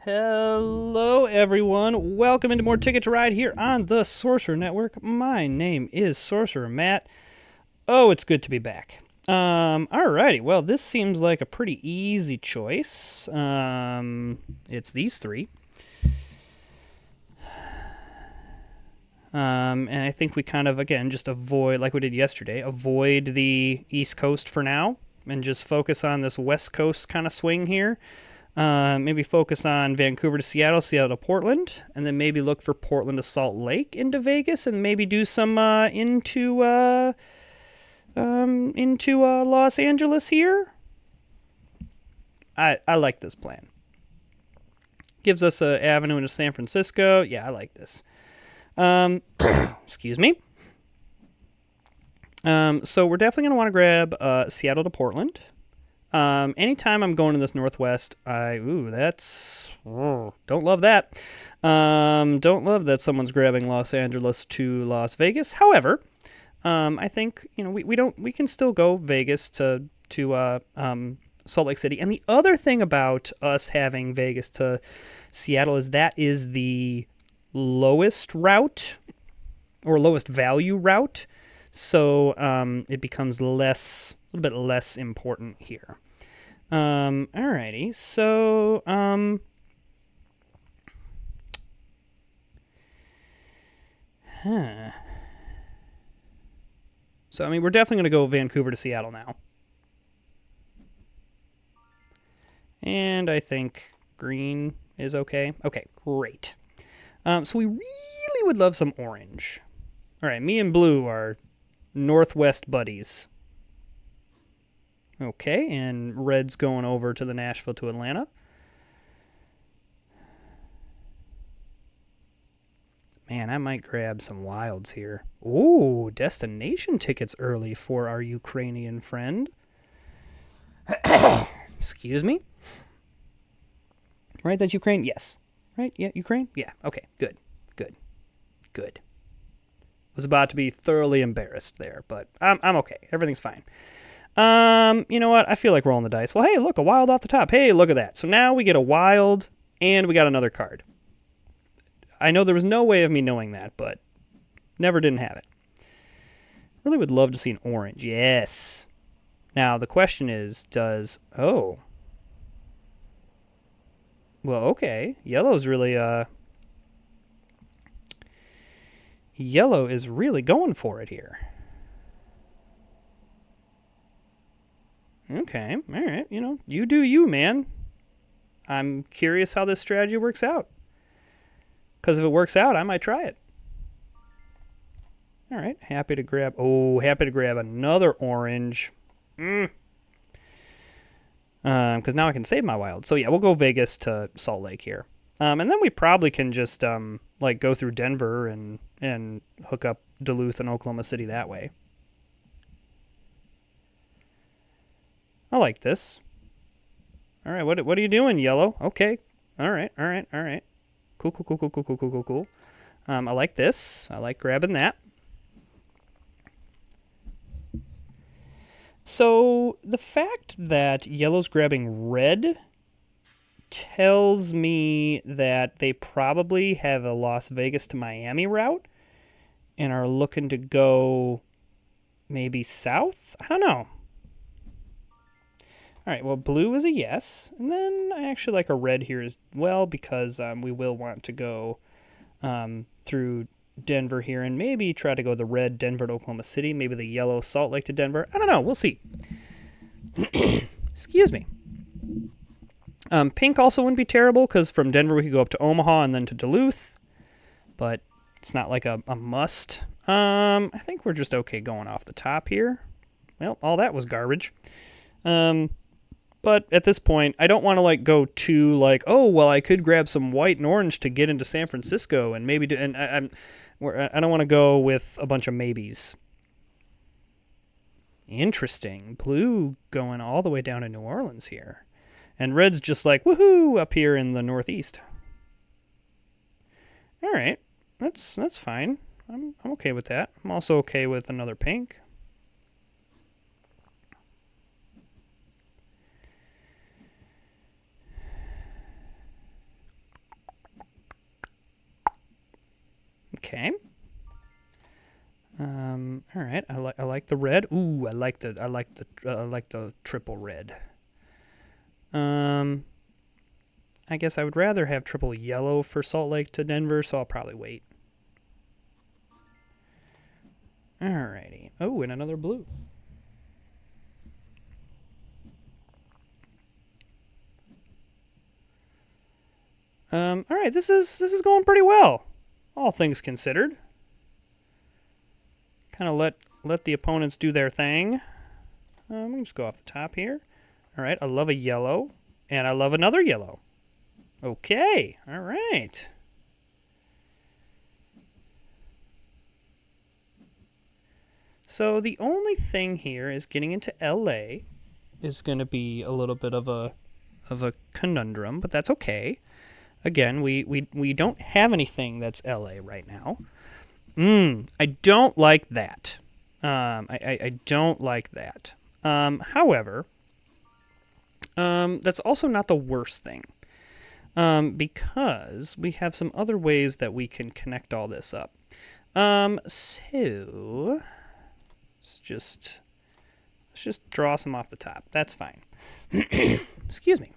Hello, everyone. Welcome into more Ticket to Ride here on the Sorcerer Network. My name is Sorcerer Matt. Oh, it's good to be back. Alrighty. Well, this seems like a pretty easy choice. It's these three. And I think we kind of, again, just avoid, like we did yesterday, avoid the East Coast for now and just focus on this West Coast kind of swing here. Maybe focus on Vancouver to Seattle, Seattle to Portland, and then maybe look for Portland to Salt Lake into Vegas, and maybe do some into Los Angeles here. I like this plan. Gives us an avenue into San Francisco. Yeah, I like this. Excuse me. So we're definitely gonna want to grab Seattle to Portland. Anytime I'm going to this Northwest, don't love that. Don't love that someone's grabbing Los Angeles to Las Vegas. However, I think, we can still go Vegas to Salt Lake City. And the other thing about us having Vegas to Seattle is that is the lowest route or lowest value route. So, it becomes a little bit less important here. Alrighty, so, So, we're definitely going to go Vancouver to Seattle now. And I think green is okay. Okay, great. So we really would love some orange. Alright, me and blue are Northwest buddies. Okay, and red's going over to the Nashville to Atlanta. Man, I might grab some wilds here. Ooh, destination tickets early for our Ukrainian friend. Excuse me? Right, that's Ukraine? Yes. Right? Yeah, Ukraine? Yeah, okay, good. Was about to be thoroughly embarrassed there, but I'm okay. Everything's fine. You know what? I feel like rolling the dice. Well, hey, look, a wild off the top. Hey, look at that. So now we get a wild, and we got another card. I know there was no way of me knowing that, but didn't have it. Really would love to see an orange. Yes. Now, the question is, well, okay. Yellow is really going for it here. Okay, all right. You do you, man. I'm curious how this strategy works out. Because if it works out, I might try it. All right, happy to grab another orange. Because now I can save my wild. So yeah, we'll go Vegas to Salt Lake here. And then we probably can just go through Denver and hook up Duluth and Oklahoma City that way. I like this. All right, what are you doing, yellow? Okay. All right. Cool. I like this. I like grabbing that. So the fact that yellow's grabbing red tells me that they probably have a Las Vegas to Miami route and are looking to go maybe south? I don't know. All right, well, blue is a yes. And then I actually like a red here as well because we will want to go through Denver here and maybe try to go the red Denver to Oklahoma City, maybe the yellow Salt Lake to Denver. I don't know. We'll see. Excuse me. Pink also wouldn't be terrible because from Denver we could go up to Omaha and then to Duluth, but it's not like a must. I think we're just okay going off the top here. Well, all that was garbage. But at this point, I don't want to go too I could grab some white and orange to get into San Francisco and maybe do. And I don't want to go with a bunch of maybes. Interesting, blue going all the way down to New Orleans here, and red's just woohoo up here in the Northeast. All right, that's fine. I'm okay with that. I'm also okay with another pink. Okay. All right. I like the red. Ooh, I like the triple red. I guess I would rather have triple yellow for Salt Lake to Denver, so I'll probably wait. Alrighty. Oh, and another blue. All right. This is going pretty well, all things considered. Kind of let the opponents do their thing. We can just go off the top here. All right. I love a yellow, and I love another yellow. Okay. All right. So the only thing here is getting into LA is going to be a little bit of a conundrum, but that's okay. Again, we don't have anything that's LA right now. I don't like that. I don't like that. However, that's also not the worst thing. Because we have some other ways that we can connect all this up. So let's just draw some off the top. That's fine. Excuse me.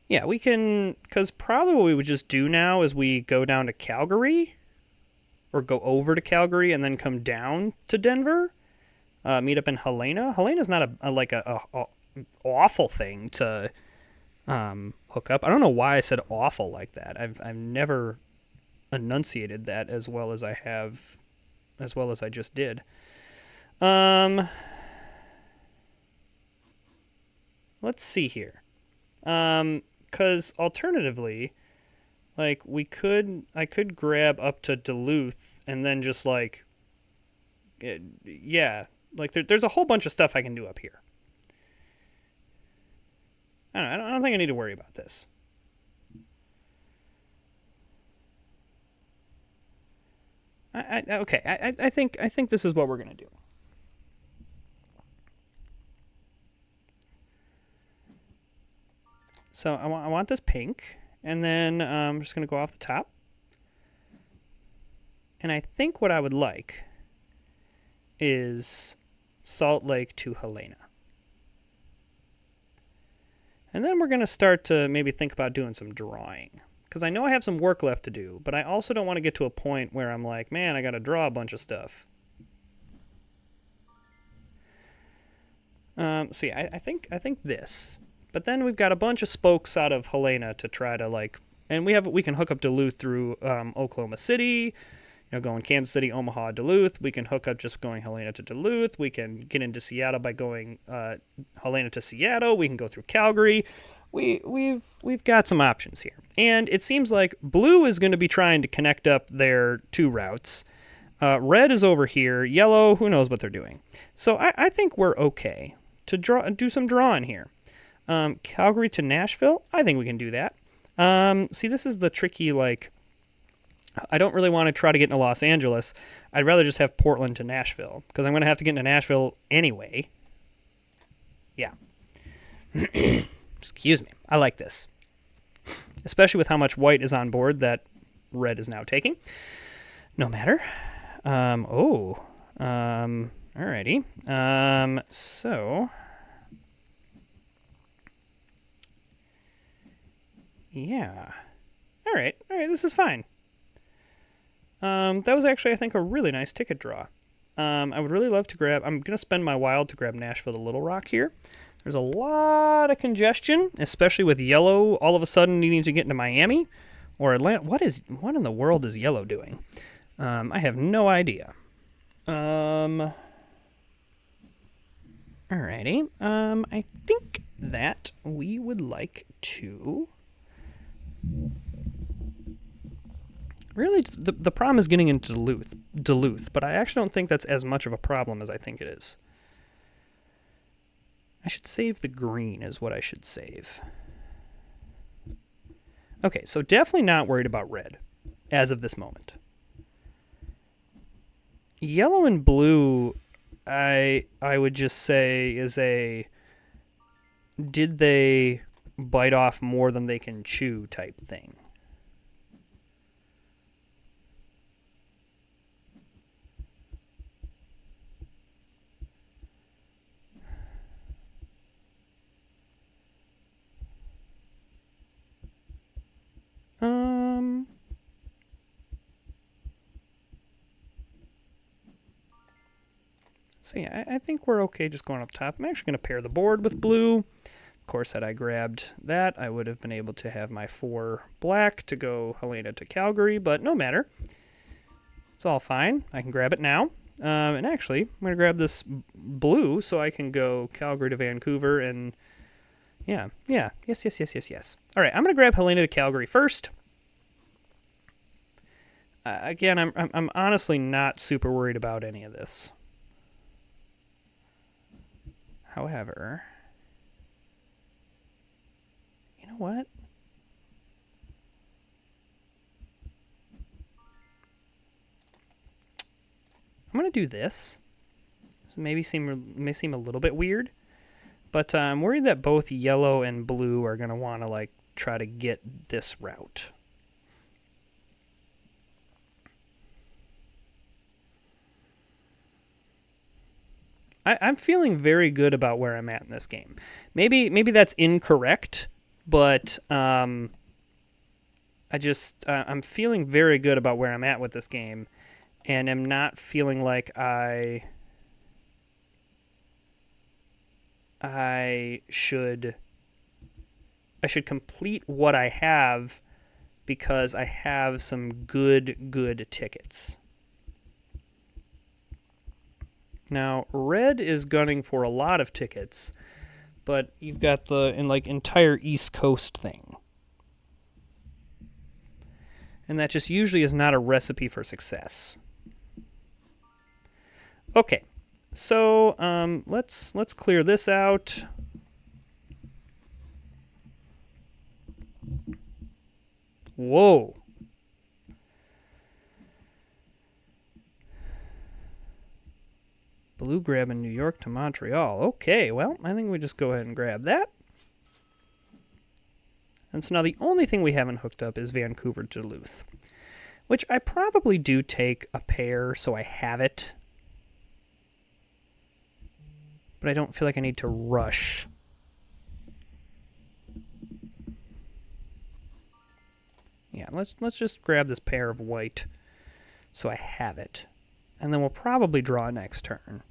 Yeah, we can, because probably what we would just do now is we go down to Calgary, or go over to Calgary and then come down to Denver, meet up in Helena. Helena's not a awful thing to hook up. I don't know why I said awful like that. I've never enunciated that as well as I just did. Let's see here. Because alternatively, like I could grab up to Duluth and then just like, yeah, like there's a whole bunch of stuff I can do up here. I don't think I need to worry about this. Okay. I think this is what we're gonna do. So I want this pink, and then I'm just gonna go off the top. And I think what I would like is Salt Lake to Helena. And then we're going to start to maybe think about doing some drawing. Because I know I have some work left to do, but I also don't want to get to a point where I'm like, man, I got to draw a bunch of stuff. So yeah, I think this. But then we've got a bunch of spokes out of Helena to try to like, and we can hook up Duluth through Oklahoma City. Going Kansas City, Omaha, Duluth. We can hook up just going Helena to Duluth. We can get into Seattle by going Helena to Seattle. We can go through Calgary. We've got some options here. And it seems like blue is going to be trying to connect up their two routes. Red is over here. Yellow, who knows what they're doing. So I think we're okay to do some drawing here. Calgary to Nashville, I think we can do that. See, this is the tricky, like, I don't really want to try to get into Los Angeles. I'd rather just have Portland to Nashville, because I'm going to have to get into Nashville anyway. Yeah. Excuse me. I like this. Especially with how much white is on board that red is now taking. No matter. Alrighty. So. Yeah. Alright, this is fine. That was actually, I think, a really nice ticket draw. I would really love to I'm going to spend my wild to grab Nashville to Little Rock here. There's a lot of congestion, especially with Yellow all of a sudden needing to get into Miami or Atlanta. What in the world is Yellow doing? I have no idea. Alrighty. I think that we would like to... Really, the problem is getting into Duluth, but I actually don't think that's as much of a problem as I think it is. I should save the green is what I should save. Okay, so definitely not worried about red as of this moment. Yellow and blue, I would just say is did they bite off more than they can chew type thing. So yeah, I think we're okay just going up top. I'm actually going to pair the board with blue. Of course, had I grabbed that, I would have been able to have my 4 black to go Helena to Calgary, but no matter. It's all fine. I can grab it now. And actually, I'm going to grab this blue so I can go Calgary to Vancouver and yeah. Yes. All right, I'm going to grab Helena to Calgary first. Again, I'm honestly not super worried about any of this. However, you know what? I'm going to do this. This may seem a little bit weird, but I'm worried that both yellow and blue are going to want to like try to get this route. I'm feeling very good about where I'm at in this game. Maybe that's incorrect, but I'm feeling very good about where I'm at with this game, and am not feeling like I should complete what I have because I have some good tickets. Now, red is gunning for a lot of tickets, but you've got the entire East Coast thing. And that just usually is not a recipe for success. Okay, so let's clear this out. Whoa. Blue grabbing New York to Montreal. Okay, well, I think we just go ahead and grab that. And so now the only thing we haven't hooked up is Vancouver to Duluth, which I probably do take a pair so I have it. But I don't feel like I need to rush. Yeah, let's just grab this pair of white so I have it. And then we'll probably draw next turn.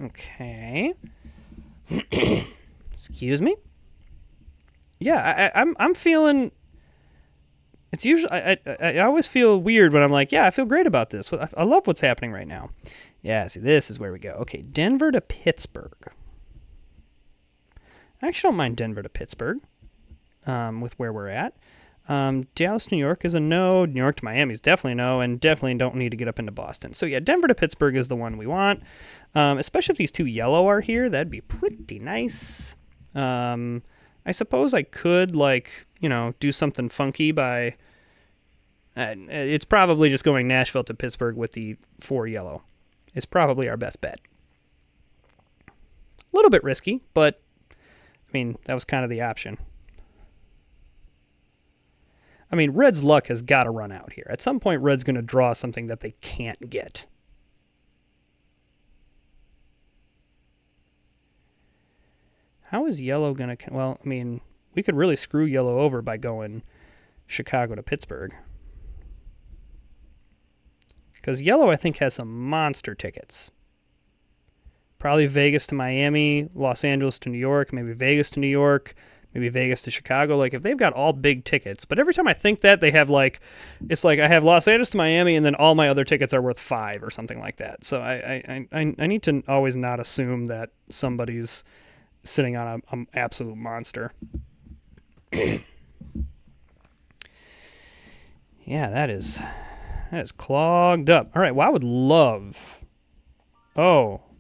Okay. Excuse me. Yeah, I'm feeling. It's usually I always feel weird when I'm like, yeah, I feel great about this. I love what's happening right now. Yeah, see, this is where we go. Okay, Denver to Pittsburgh. I actually don't mind Denver to Pittsburgh. With where we're at. Dallas, New York is a no. New York to Miami is definitely a no, and definitely don't need to get up into Boston. So yeah, Denver to Pittsburgh is the one we want. Especially if these 2 yellow are here, that'd be pretty nice. I suppose I could, do something funky by... it's probably just going Nashville to Pittsburgh with the 4 yellow. It's probably our best bet. A little bit risky, but, that was kind of the option. Red's luck has got to run out here. At some point, Red's going to draw something that they can't get. How is yellow going to... Well, we could really screw yellow over by going Chicago to Pittsburgh. Because yellow, I think, has some monster tickets. Probably Vegas to Miami, Los Angeles to New York, maybe Vegas to New York, maybe Vegas to Chicago. If they've got all big tickets. But every time I think that, they have it's like I have Los Angeles to Miami and then all my other tickets are worth 5 or something like that. So I need to always not assume that somebody's sitting on an absolute monster. Yeah, that is clogged up. All right, well, I would love...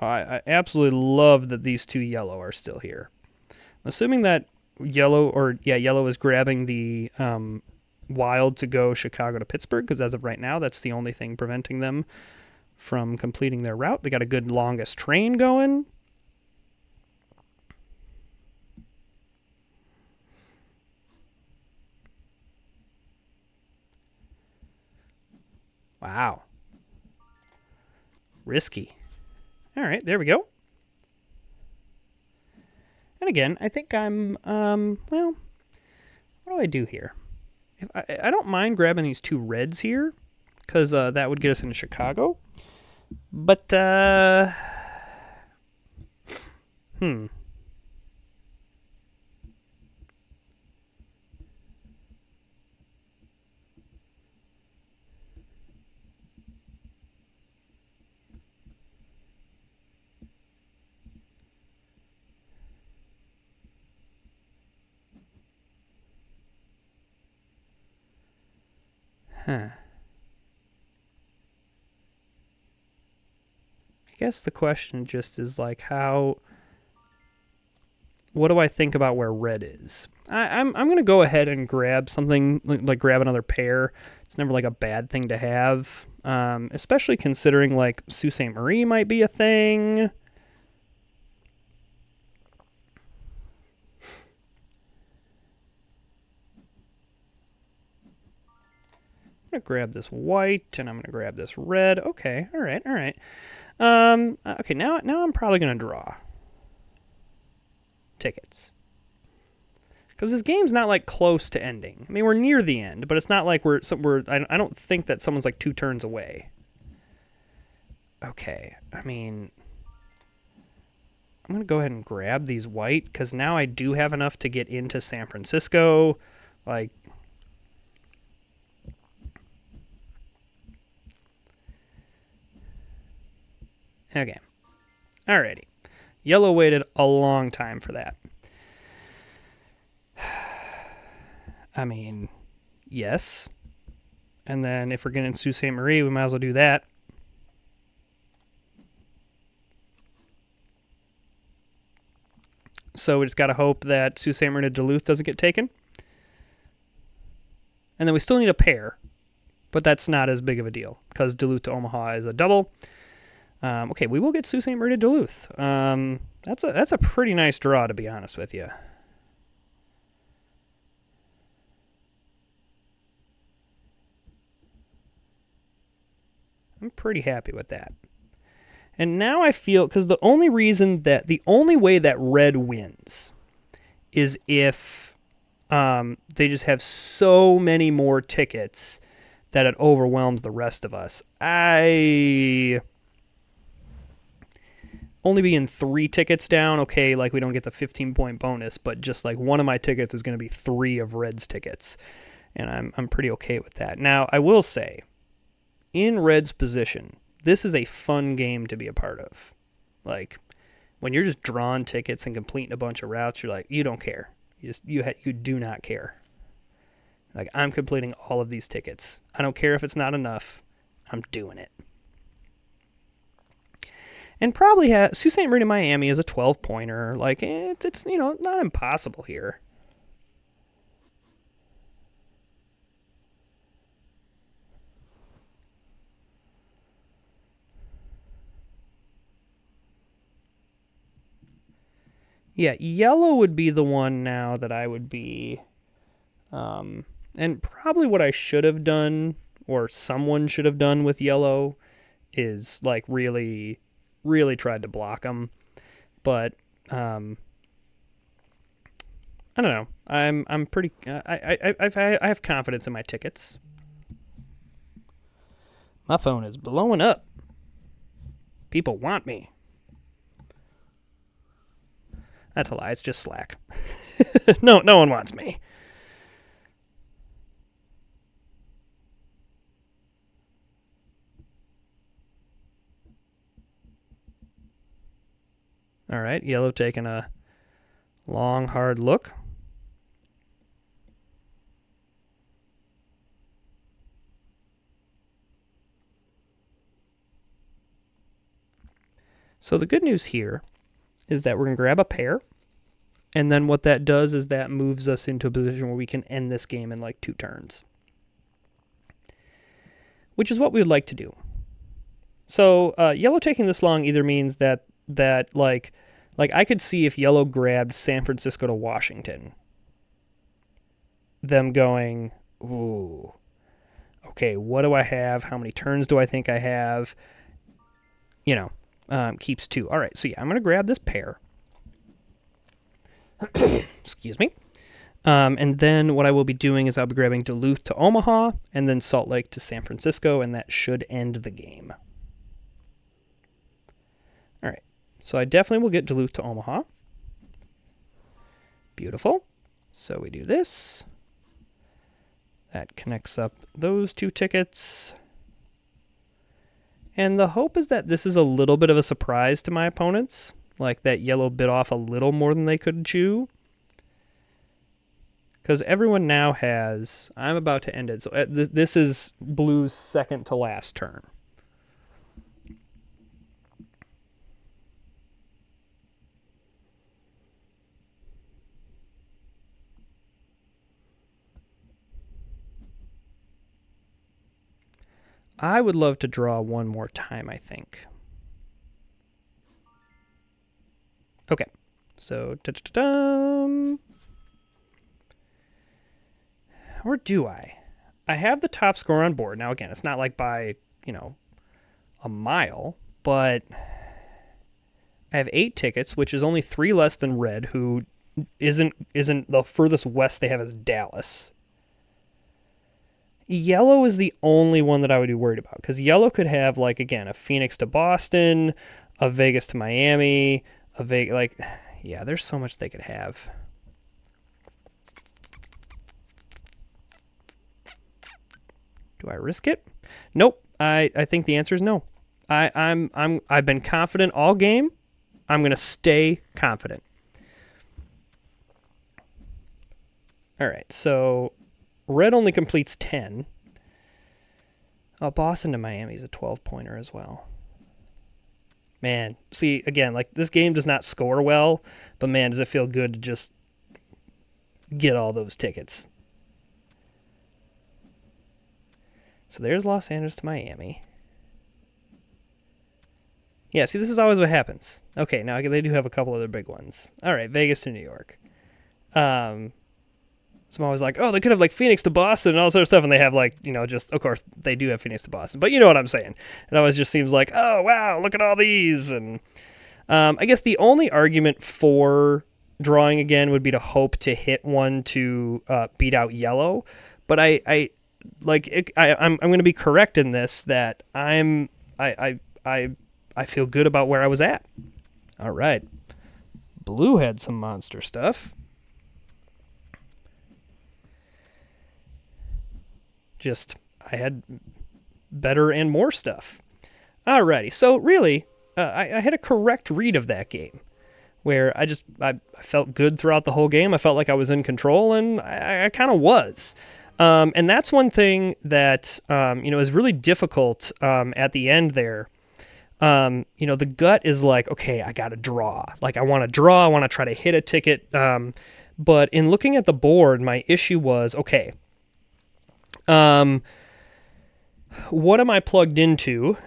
I absolutely love that these 2 yellow are still here. I'm assuming that yellow is grabbing the Wild to go Chicago to Pittsburgh, because as of right now, that's the only thing preventing them from completing their route. They got a good longest train going. Wow. Risky. All right, there we go. And again, I think I'm, what do I do here? I don't mind grabbing these 2 reds here, because that would get us into Chicago. But, I guess the question just is like what do I think about where red is? I'm gonna go ahead and grab something like grab another pair. It's never like a bad thing to have, especially considering like Sault Ste. Marie might be a thing. I'm gonna grab this white and I'm gonna grab this red. Okay, all right. Okay, now I'm probably gonna draw tickets, because this game's not like close to ending. I mean, we're near the end, but it's not like I don't think that someone's like 2 turns away. Okay, I mean, I'm gonna go ahead and grab these white, because now I do have enough to get into San Francisco. Like, okay, alrighty. Yellow waited a long time for that. I mean, yes. And then if we're getting Sault Ste. Marie, we might as well do that. So we just got to hope that Sault Ste. Marie to Duluth doesn't get taken. And then we still need a pair, but that's not as big of a deal, because Duluth to Omaha is a double. Okay, we will get Sault Ste. Marie to Duluth. That's a pretty nice draw, to be honest with you. I'm pretty happy with that. And now I feel, because the only way that red wins is if they just have so many more tickets that it overwhelms the rest of us. I only being 3 tickets down, okay, like we don't get the 15-point bonus, but just like one of my tickets is going to be 3 of Red's tickets, and I'm pretty okay with that. Now, I will say, in Red's position, this is a fun game to be a part of. Like, when you're just drawing tickets and completing a bunch of routes, you're like, you don't care. You do not care. Like, I'm completing all of these tickets. I don't care if it's not enough. I'm doing it. And probably Sault Ste. Marie to Miami is a 12-pointer. Like, it's not impossible here. Yeah, yellow would be the one now that I would be... and probably what I should have done, or someone should have done with yellow, is, like, really tried to block them. But, I don't know. I'm pretty... I have confidence in my tickets. My phone is blowing up. People want me. That's a lie. It's just Slack. No one wants me. All right, yellow taking a long, hard look. So the good news here is that we're going to grab a pair, and then what that does is that moves us into a position where we can end this game in like 2 turns, which is what we would like to do. So yellow taking this long either means that like I could see if yellow grabbed San Francisco to Washington, them going, ooh, okay, what do I have? How many turns do I think I have? Keeps 2. All right, so yeah, I'm going to grab this pair. Excuse me. And then what I will be doing is I'll be grabbing Duluth to Omaha and then Salt Lake to San Francisco, and that should end the game. All right, so I definitely will get Duluth to Omaha. Beautiful. So we do this. That connects up those 2 tickets. And the hope is that this is a little bit of a surprise to my opponents. Like that yellow bit off a little more than they could chew. Because everyone now has... I'm about to end it. So this is blue's second to last turn. I would love to draw one more time, I think. Okay, so or do I? I have the top score on board. Now, again, it's not like by, a mile, but I have 8 tickets, which is only 3 less than red, who isn't the furthest west they have is Dallas. Yellow is the only one that I would be worried about, because yellow could have, like, again, a Phoenix to Boston, a Vegas to Miami, yeah, there's so much they could have. Do I risk it? Nope. I think the answer is no. I've been confident all game. I'm gonna stay confident. All right, so red only completes 10. Oh, Boston to Miami is a 12-pointer as well. Man, see, again, like, this game does not score well, but man, does it feel good to just get all those tickets. So there's Los Angeles to Miami. Yeah, see, this is always what happens. Okay, now they do have a couple other big ones. All right, Vegas to New York. So I'm always like, oh, they could have, like, Phoenix to Boston and all this other stuff, and they have, like, just, of course, they do have Phoenix to Boston, but you know what I'm saying. It always just seems like, oh, wow, look at all these. And I guess the only argument for drawing again would be to hope to hit one to beat out yellow, but I'm going to be correct in this, that I feel good about where I was at. All right. Blue had some monster stuff. I had better and more stuff. Alrighty, so really, I had a correct read of that game, where I felt good throughout the whole game. I felt like I was in control, and I kind of was. And that's one thing that, is really difficult at the end there. The gut is like, okay, I got to draw. Like, I want to draw. I want to try to hit a ticket. But in looking at the board, my issue was, okay, what am I plugged into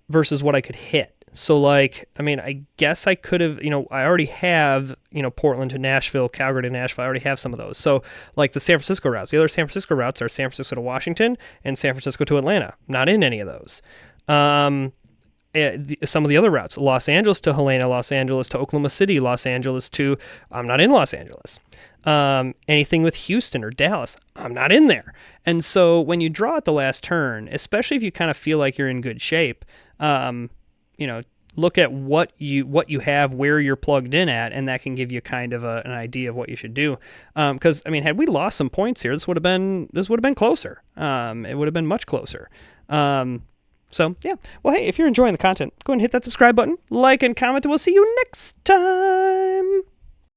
versus what I could hit? So, like, I mean, I guess I could have, I already have, Portland to Nashville, Calgary to Nashville. I already have some of those. So, like, the San Francisco routes. The other San Francisco routes are San Francisco to Washington and San Francisco to Atlanta. Not in any of those. Some of the other routes, Los Angeles to Helena, Los Angeles to Oklahoma City, Los Angeles to, I'm not in Los Angeles. Anything with Houston or Dallas, I'm not in there. And so when you draw at the last turn, especially if you kind of feel like you're in good shape, look at what you have, where you're plugged in at, and that can give you kind of an idea of what you should do. Because I mean, had we lost some points here, this would have been closer. It would have been much closer. So yeah. Well, hey, if you're enjoying the content, go ahead and hit that subscribe button, like and comment, and we'll see you next time.